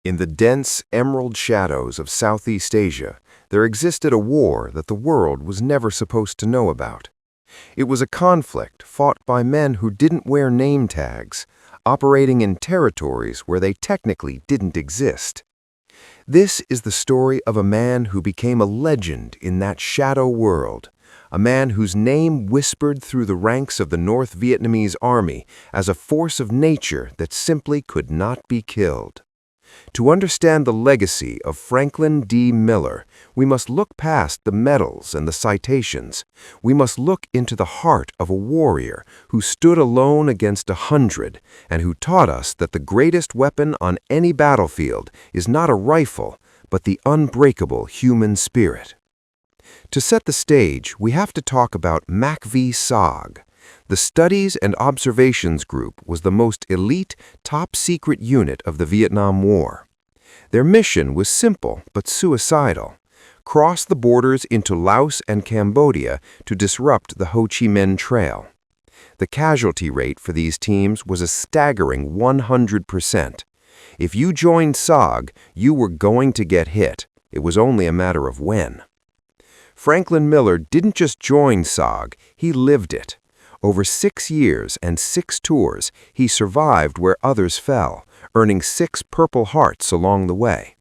In the dense, emerald shadows of Southeast Asia, there existed a war that the world was never supposed to know about. It was a conflict fought by men who didn't wear name tags, operating in territories where they technically didn't exist. This is the story of a man who became a legend in that shadow world, a man whose name whispered through the ranks of the North Vietnamese army as a force of nature that simply could not be killed. To understand the legacy of Franklin D. Miller, we must look past the medals and the citations. We must look into the heart of a warrior who stood alone against 100 and who taught us that the greatest weapon on any battlefield is not a rifle, but the unbreakable human spirit. To set the stage, we have to talk about MACV-SOG. The Studies and Observations Group was the most elite, top-secret unit of the Vietnam War. Their mission was simple but suicidal: cross the borders into Laos and Cambodia to disrupt the Ho Chi Minh Trail. The casualty rate for these teams was a staggering 100%. If you joined SOG, you were going to get hit. It was only a matter of when. Franklin Miller didn't just join SOG, he lived it. Over 6 years and 6 tours, he survived where others fell, earning 6 Purple Hearts along the way.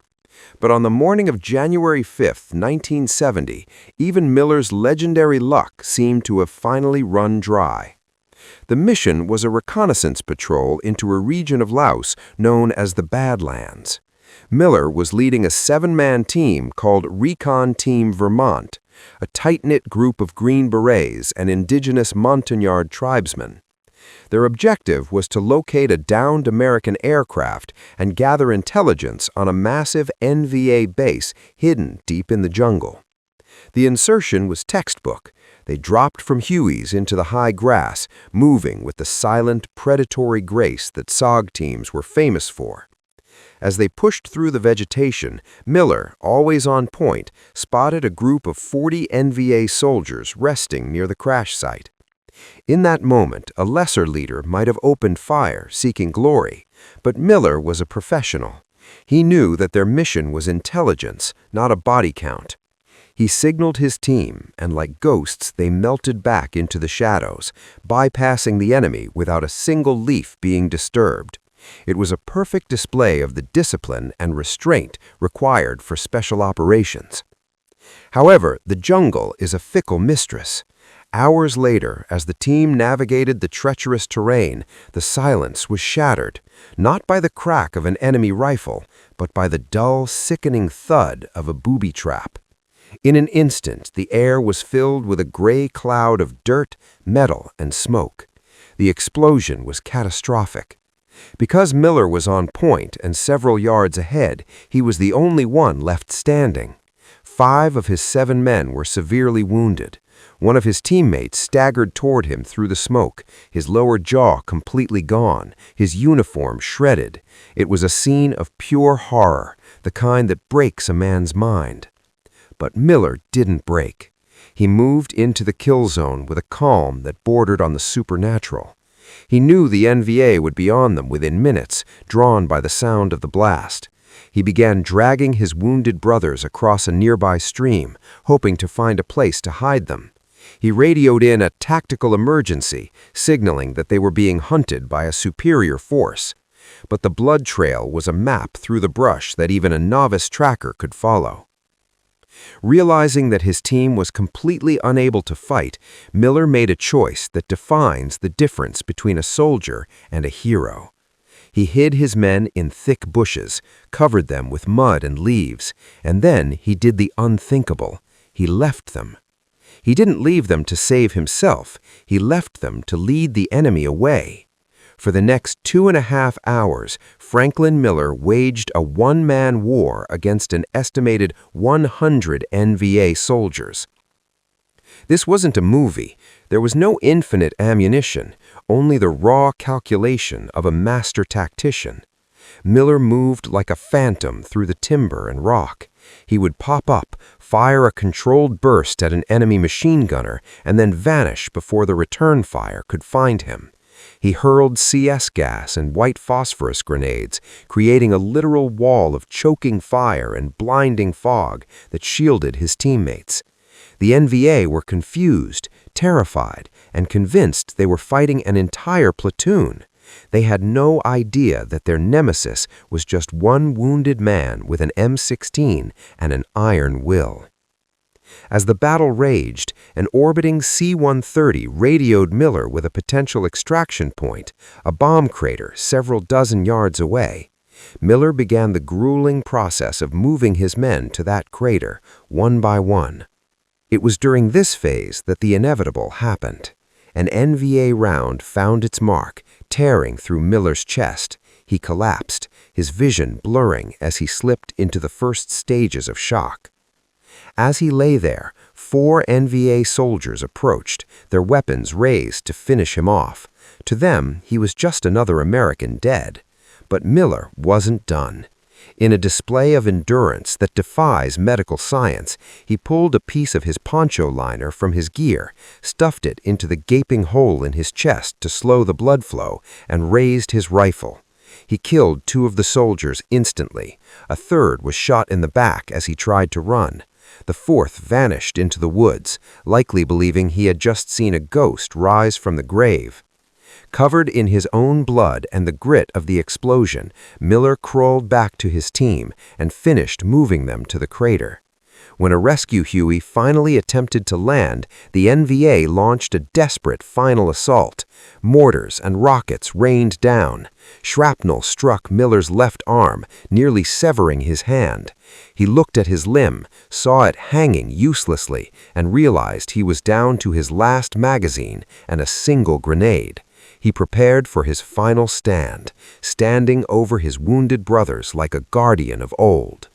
But on the morning of January 5, 1970, even Miller's legendary luck seemed to have finally run dry. The mission was a reconnaissance patrol into a region of Laos known as the Badlands. Miller was leading a 7-man team called Recon Team Vermont, a tight-knit group of Green Berets and indigenous Montagnard tribesmen. Their objective was to locate a downed American aircraft and gather intelligence on a massive NVA base hidden deep in the jungle. The insertion was textbook. They dropped from Hueys into the high grass, moving with the silent, predatory grace that SOG teams were famous for. As they pushed through the vegetation, Miller, always on point, spotted a group of 40 NVA soldiers resting near the crash site. In that moment, a lesser leader might have opened fire, seeking glory, but Miller was a professional. He knew that their mission was intelligence, not a body count. He signaled his team, and like ghosts, they melted back into the shadows, bypassing the enemy without a single leaf being disturbed. It was a perfect display of the discipline and restraint required for special operations. However, the jungle is a fickle mistress. Hours later, as the team navigated the treacherous terrain, the silence was shattered, not by the crack of an enemy rifle, but by the dull, sickening thud of a booby trap. In an instant, the air was filled with a gray cloud of dirt, metal, and smoke. The explosion was catastrophic. Because Miller was on point and several yards ahead, he was the only one left standing. 5 of his 7 men were severely wounded. One of his teammates staggered toward him through the smoke, his lower jaw completely gone, his uniform shredded. It was a scene of pure horror, the kind that breaks a man's mind. But Miller didn't break. He moved into the kill zone with a calm that bordered on the supernatural. He knew the NVA would be on them within minutes, drawn by the sound of the blast. He began dragging his wounded brothers across a nearby stream, hoping to find a place to hide them. He radioed in a tactical emergency, signaling that they were being hunted by a superior force. But the blood trail was a map through the brush that even a novice tracker could follow. Realizing that his team was completely unable to fight, Miller made a choice that defines the difference between a soldier and a hero. He hid his men in thick bushes, covered them with mud and leaves, and then he did the unthinkable. He left them. He didn't leave them to save himself. He left them to lead the enemy away. For the next 2.5 hours, Franklin Miller waged a one-man war against an estimated 100 NVA soldiers. This wasn't a movie. There was no infinite ammunition, only the raw calculation of a master tactician. Miller moved like a phantom through the timber and rock. He would pop up, fire a controlled burst at an enemy machine gunner, and then vanish before the return fire could find him. He hurled CS gas and white phosphorus grenades, creating a literal wall of choking fire and blinding fog that shielded his teammates. The NVA were confused, terrified, and convinced they were fighting an entire platoon. They had no idea that their nemesis was just one wounded man with an M16 and an iron will. As the battle raged, an orbiting C-130 radioed Miller with a potential extraction point, a bomb crater several dozen yards away. Miller began the grueling process of moving his men to that crater, one by one. It was during this phase that the inevitable happened. An NVA round found its mark, tearing through Miller's chest. He collapsed, his vision blurring as he slipped into the first stages of shock. As he lay there, 4 NVA soldiers approached, their weapons raised to finish him off. To them, he was just another American dead. But Miller wasn't done. In a display of endurance that defies medical science, he pulled a piece of his poncho liner from his gear, stuffed it into the gaping hole in his chest to slow the blood flow, and raised his rifle. He killed 2 of the soldiers instantly. A third was shot in the back as he tried to run. The 4th vanished into the woods, likely believing he had just seen a ghost rise from the grave. Covered in his own blood and the grit of the explosion, Miller crawled back to his team and finished moving them to the crater. When a rescue Huey finally attempted to land, the NVA launched a desperate final assault. Mortars and rockets rained down. Shrapnel struck Miller's left arm, nearly severing his hand. He looked at his limb, saw it hanging uselessly, and realized he was down to his last magazine and a single grenade. He prepared for his final stand, standing over his wounded brothers like a guardian of old.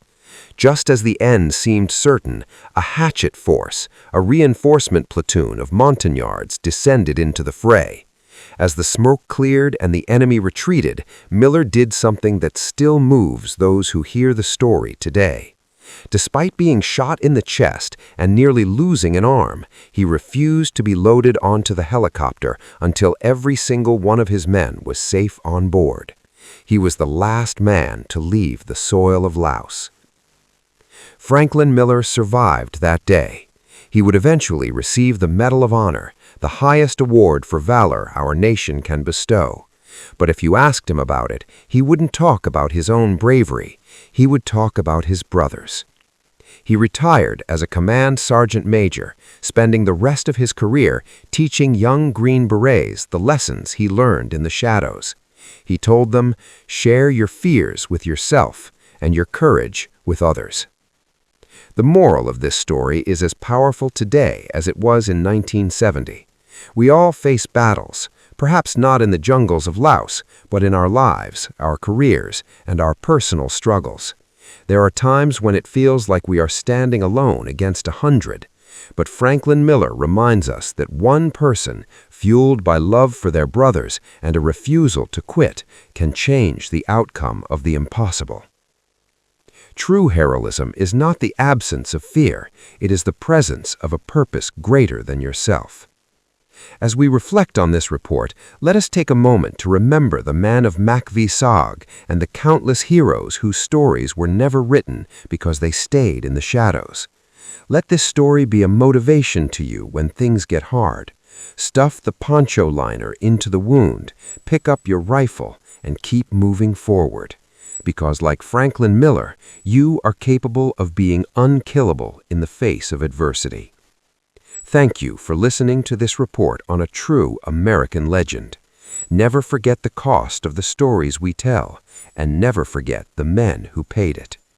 Just as the end seemed certain, a hatchet force, a reinforcement platoon of Montagnards, descended into the fray. As the smoke cleared and the enemy retreated, Miller did something that still moves those who hear the story today. Despite being shot in the chest and nearly losing an arm, he refused to be loaded onto the helicopter until every single one of his men was safe on board. He was the last man to leave the soil of Laos. Franklin Miller survived that day. He would eventually receive the Medal of Honor, the highest award for valor our nation can bestow. But if you asked him about it, he wouldn't talk about his own bravery. He would talk about his brothers. He retired as a command sergeant major, spending the rest of his career teaching young Green Berets the lessons he learned in the shadows. He told them, "Share your fears with yourself and your courage with others." The moral of this story is as powerful today as it was in 1970. We all face battles, perhaps not in the jungles of Laos, but in our lives, our careers, and our personal struggles. There are times when it feels like we are standing alone against 100, but Franklin Miller reminds us that one person, fueled by love for their brothers and a refusal to quit, can change the outcome of the impossible. True heroism is not the absence of fear, it is the presence of a purpose greater than yourself. As we reflect on this report, let us take a moment to remember the man of MACV-SOG and the countless heroes whose stories were never written because they stayed in the shadows. Let this story be a motivation to you when things get hard. Stuff the poncho liner into the wound, pick up your rifle, and keep moving forward. Because like Franklin Miller, you are capable of being unkillable in the face of adversity. Thank you for listening to this report on a true American legend. Never forget the cost of the stories we tell, and never forget the men who paid it.